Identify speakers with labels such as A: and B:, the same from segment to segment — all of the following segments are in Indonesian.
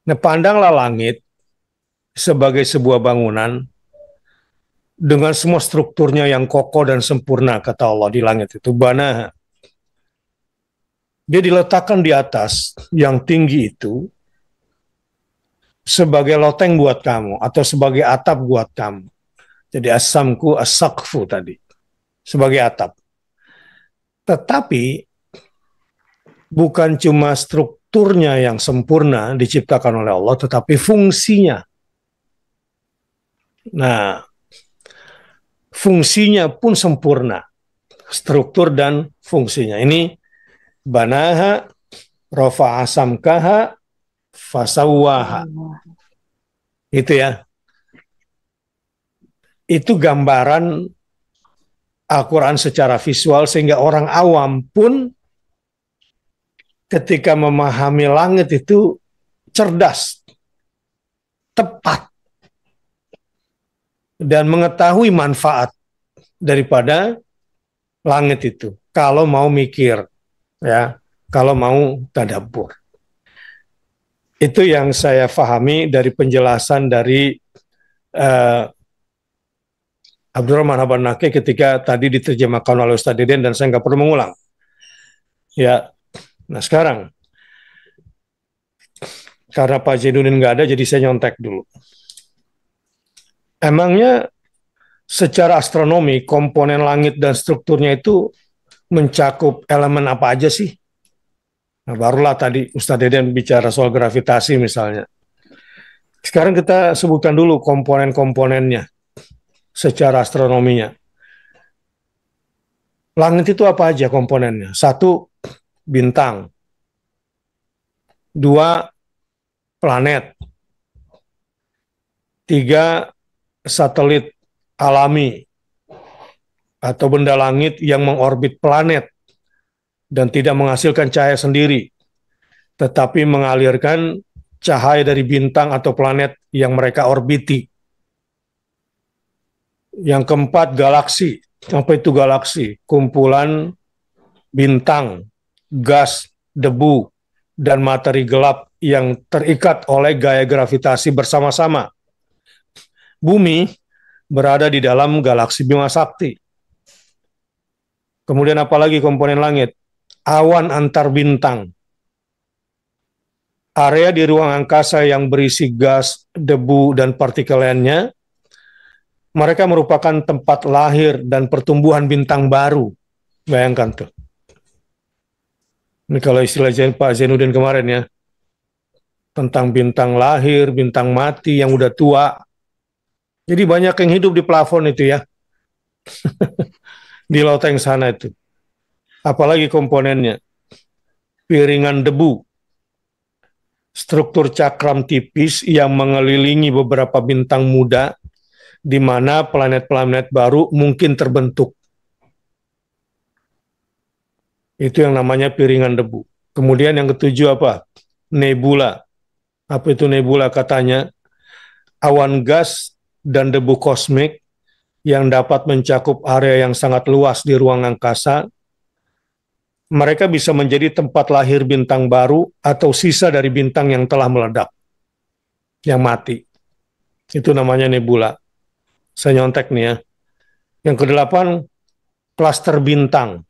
A: Nah, pandanglah langit sebagai sebuah bangunan dengan semua strukturnya yang kokoh dan sempurna, kata Allah di langit itu. Bana, dia diletakkan di atas yang tinggi itu sebagai loteng buat kamu atau sebagai atap buat kamu. Jadi asamku asakfu tadi sebagai atap. Tetapi bukan cuma strukturnya yang sempurna diciptakan oleh Allah, tetapi fungsinya. Nah, fungsinya pun sempurna, struktur dan fungsinya. Ini banaha, rafa'a samkaha, fasawaha. Itu ya. Itu gambaran Al-Quran secara visual sehingga orang awam pun ketika memahami langit itu cerdas, tepat, dan mengetahui manfaat daripada langit itu. Kalau mau mikir, ya, kalau mau tadabbur. Itu yang saya pahami dari penjelasan dari uh, Abdurrahman Habanake ketika tadi diterjemahkan oleh Ustadz Deden dan saya nggak perlu mengulang. Ya, nah sekarang karena Pak Zainuddin nggak ada, jadi saya nyontek dulu. Emangnya secara astronomi komponen langit dan strukturnya itu mencakup elemen apa aja sih? Nah, barulah tadi Ustadz Deden bicara soal gravitasi misalnya. Sekarang kita sebutkan dulu komponen-komponennya secara astronominya. Langit itu apa aja komponennya? Satu, bintang. Dua, planet. Tiga, satelit alami atau benda langit yang mengorbit planet dan tidak menghasilkan cahaya sendiri, tetapi mengalirkan cahaya dari bintang atau planet yang mereka orbiti. Yang keempat, galaksi. Apa itu galaksi? Kumpulan bintang, gas, debu, dan materi gelap yang terikat oleh gaya gravitasi bersama-sama. Bumi berada di dalam galaksi Bima Sakti. Kemudian apalagi komponen langit? Awan antar bintang. Area di ruang angkasa yang berisi gas, debu, dan partikel lainnya, mereka merupakan tempat lahir dan pertumbuhan bintang baru. Bayangkan tuh. Ini kalau istilah Pak Zainuddin kemarin ya, tentang bintang lahir, bintang mati yang udah tua. Jadi banyak yang hidup di plafon itu ya, di loteng sana itu. Apalagi komponennya, piringan debu, struktur cakram tipis yang mengelilingi beberapa bintang muda, di mana planet-planet baru mungkin terbentuk. Itu yang namanya piringan debu. Kemudian yang ketujuh apa? Nebula. Apa itu nebula? Katanya awan gas dan debu kosmik yang dapat mencakup area yang sangat luas di ruang angkasa. Mereka bisa menjadi tempat lahir bintang baru atau sisa dari bintang yang telah meledak, yang mati. Itu namanya nebula. Saya nyontek nih ya. Yang kedelapan, klaster bintang.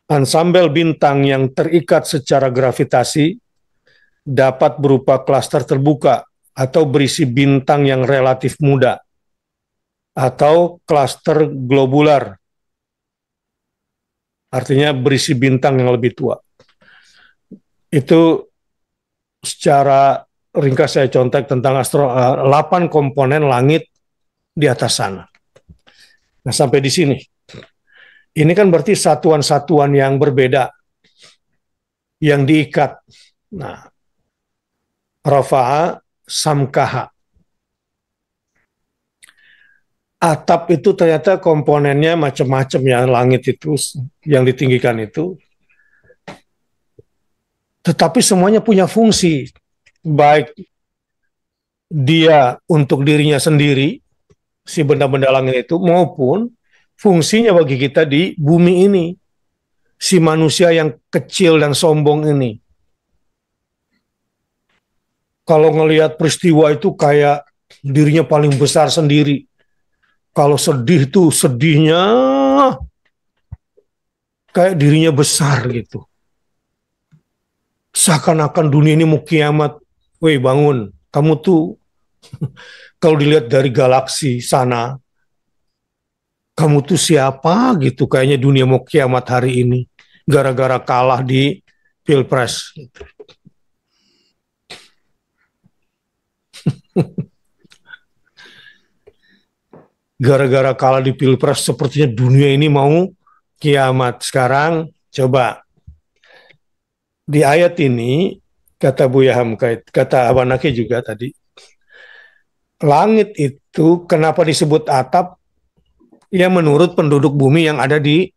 A: Ansambel bintang yang terikat secara gravitasi dapat berupa klaster terbuka atau berisi bintang yang relatif muda, atau klaster globular, artinya berisi bintang yang lebih tua. Itu secara ringkas saya contek tentang 8 komponen langit di atas sana. Nah, sampai di sini. Ini kan berarti satuan-satuan yang berbeda yang diikat. Nah, rafa'a samkaha. Atap itu ternyata komponennya macam-macam ya, langit itu yang ditinggikan itu. Tetapi semuanya punya fungsi, baik dia untuk dirinya sendiri, si benda-benda langit itu, maupun fungsinya bagi kita di bumi ini, si manusia yang kecil dan sombong ini. Kalau ngelihat peristiwa itu kayak dirinya paling besar sendiri. Kalau sedih tuh sedihnya kayak dirinya besar gitu. Seakan-akan dunia ini mau kiamat. Woi bangun, kamu tuh kalau dilihat dari galaksi sana, kamu tuh siapa gitu. Kayaknya dunia mau kiamat hari ini. Gara-gara kalah di Pilpres. Gara-gara kalah di Pilpres sepertinya dunia ini mau kiamat. Sekarang coba di ayat ini kata Buya Hamka, kata Abanake juga tadi, langit itu kenapa disebut atap? Ya menurut penduduk bumi yang ada di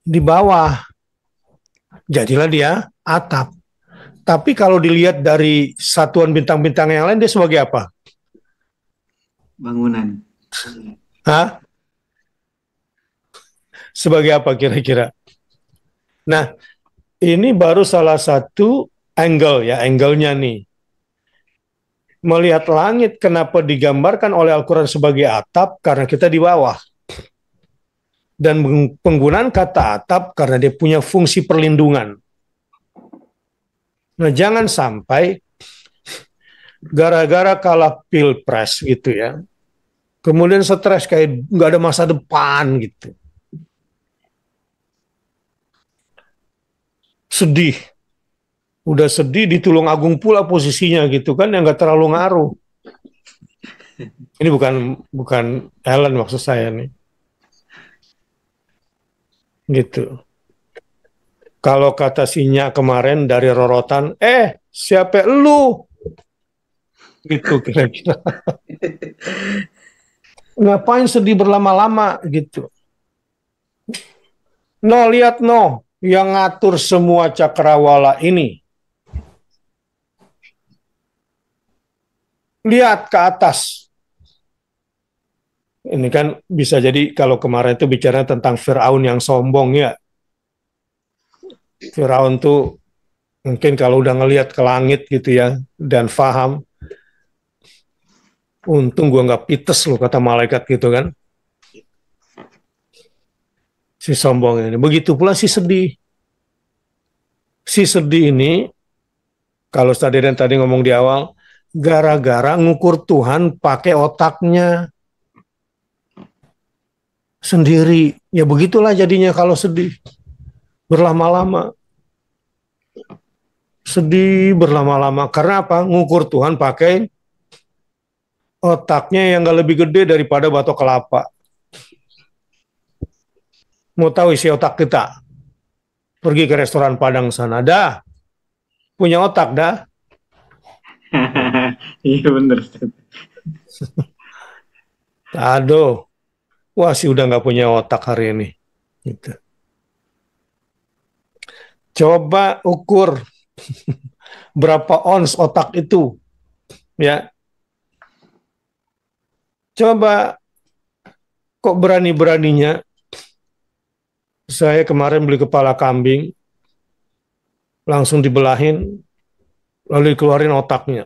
A: bawah. Jadilah dia atap. Tapi kalau dilihat dari satuan bintang-bintang yang lain, dia sebagai apa?
B: Bangunan.
A: Hah? Sebagai apa kira-kira? Nah, ini baru salah satu angle ya, angle-nya nih. Melihat langit kenapa digambarkan oleh Al-Quran sebagai atap? Karena kita di bawah. Dan penggunaan kata atap karena dia punya fungsi perlindungan. Nah, jangan sampai gara-gara kalah pilpres gitu ya, kemudian stres kayak nggak ada masa depan gitu. Sedih. Udah sedih di Tulungagung pula posisinya gitu kan, yang nggak terlalu ngaruh. Ini bukan bukan Ellen maksud saya nih. Gitu. Kalau kata Sinya kemarin dari Rorotan, siapa lu? Gitu kira-kira. Ngapain sedih berlama-lama gitu. No, lihat no, yang ngatur semua cakrawala ini. Lihat ke atas. Ini kan bisa jadi kalau kemarin itu bicara tentang Firaun yang sombong ya. Firaun tuh mungkin kalau udah ngelihat ke langit gitu ya dan faham, untung gua nggak pites loh kata malaikat gitu kan. Si sombong ini. Begitu pula si sedih. Si sedih ini kalau tadi ngomong di awal, gara-gara ngukur Tuhan pakai otaknya sendiri. Ya begitulah jadinya kalau sedih. Berlama-lama. Sedih berlama-lama. Karena apa? Ngukur Tuhan pakai otaknya yang gak lebih gede daripada batok kelapa. Mau tahu isi otak kita? Pergi ke restoran Padang sana. Dah. Punya otak dah.
B: Iya bener.
A: Aduh. Wah sih udah gak punya otak hari ini. Gitu. Coba ukur berapa ons otak itu. Ya. Coba kok berani-beraninya saya kemarin beli kepala kambing, langsung dibelahin, lalu dikeluarin otaknya.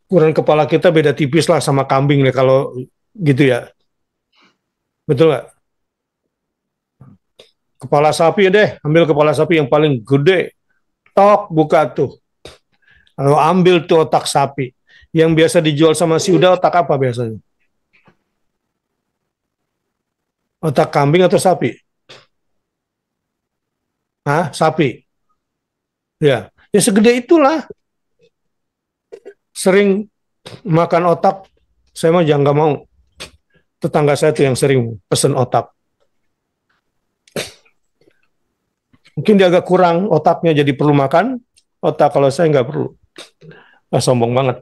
A: Ukuran kepala kita beda tipis lah sama kambing nih kalau gitu ya. Betul nggak? Kepala sapi deh, ambil kepala sapi yang paling gede. Tok, buka tuh. Lalu ambil tuh otak sapi. Yang biasa dijual sama si udah otak apa biasanya? Otak kambing atau sapi? Hah? Sapi. Ya, ya segede itulah. Sering makan otak, saya mah jangan nggak mau. Tetangga saya tuh yang sering pesen otak. Mungkin dia agak kurang otaknya jadi perlu makan otak, kalau saya nggak perlu. Sombong banget.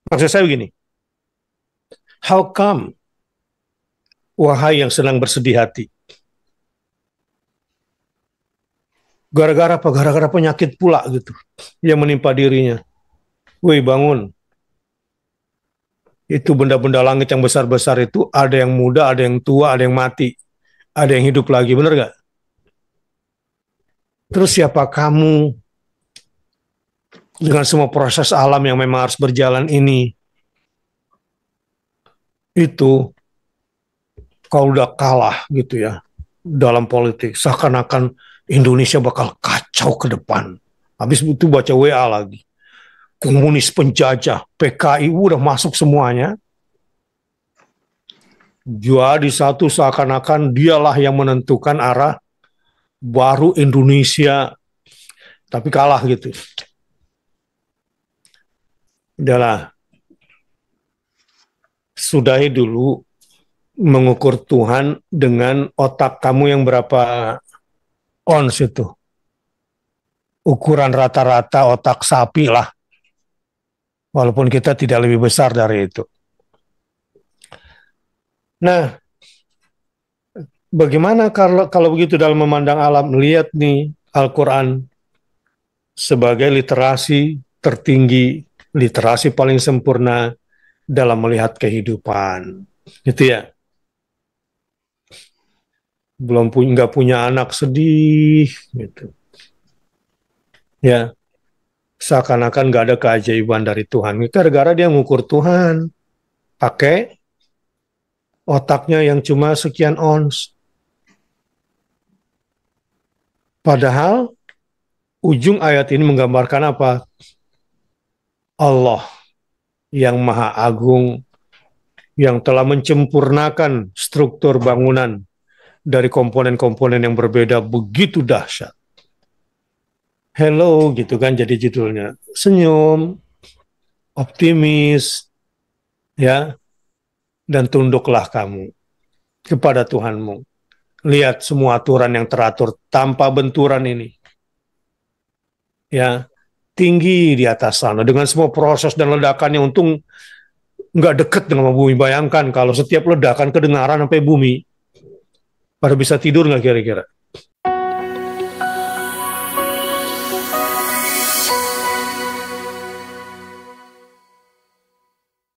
A: Maksud saya begini, how come, wahai yang senang bersedih hati, gara-gara apa? Gara-gara penyakit pula gitu yang menimpa dirinya. Woi bangun, itu benda-benda langit yang besar-besar itu ada yang muda, ada yang tua, ada yang mati, ada yang hidup lagi, bener gak? Terus siapa kamu dengan semua proses alam yang memang harus berjalan ini? Itu kalau udah kalah gitu ya dalam politik, seakan-akan Indonesia bakal kacau ke depan. Habis itu baca WA lagi. Komunis penjajah, PKI udah masuk semuanya. Jadi satu seakan-akan dialah yang menentukan arah baru Indonesia, tapi kalah gitu. Udahlah, sudahi dulu mengukur Tuhan dengan otak kamu yang berapa ons itu. Ukuran rata-rata otak sapi lah. Walaupun kita tidak lebih besar dari itu. Nah, bagaimana kalau begitu dalam memandang alam? Lihat nih Al-Quran sebagai literasi tertinggi, literasi paling sempurna dalam melihat kehidupan. Gitu ya. Belum nggak punya anak sedih gitu. Ya, seakan-akan nggak ada keajaiban dari Tuhan. Gara-gara dia ngukur Tuhan pakai otaknya yang cuma sekian ons. Padahal ujung ayat ini menggambarkan apa? Allah yang maha agung, yang telah menyempurnakan struktur bangunan dari komponen-komponen yang berbeda begitu dahsyat. Hello gitu kan jadi judulnya. Senyum, optimis, ya, dan tunduklah kamu kepada Tuhanmu. Lihat semua aturan yang teratur tanpa benturan ini. Ya, tinggi di atas sana dengan semua proses dan ledakannya. Untung nggak deket dengan bumi. Bayangkan kalau setiap ledakan kedengaran sampai bumi, pada bisa tidur nggak kira-kira?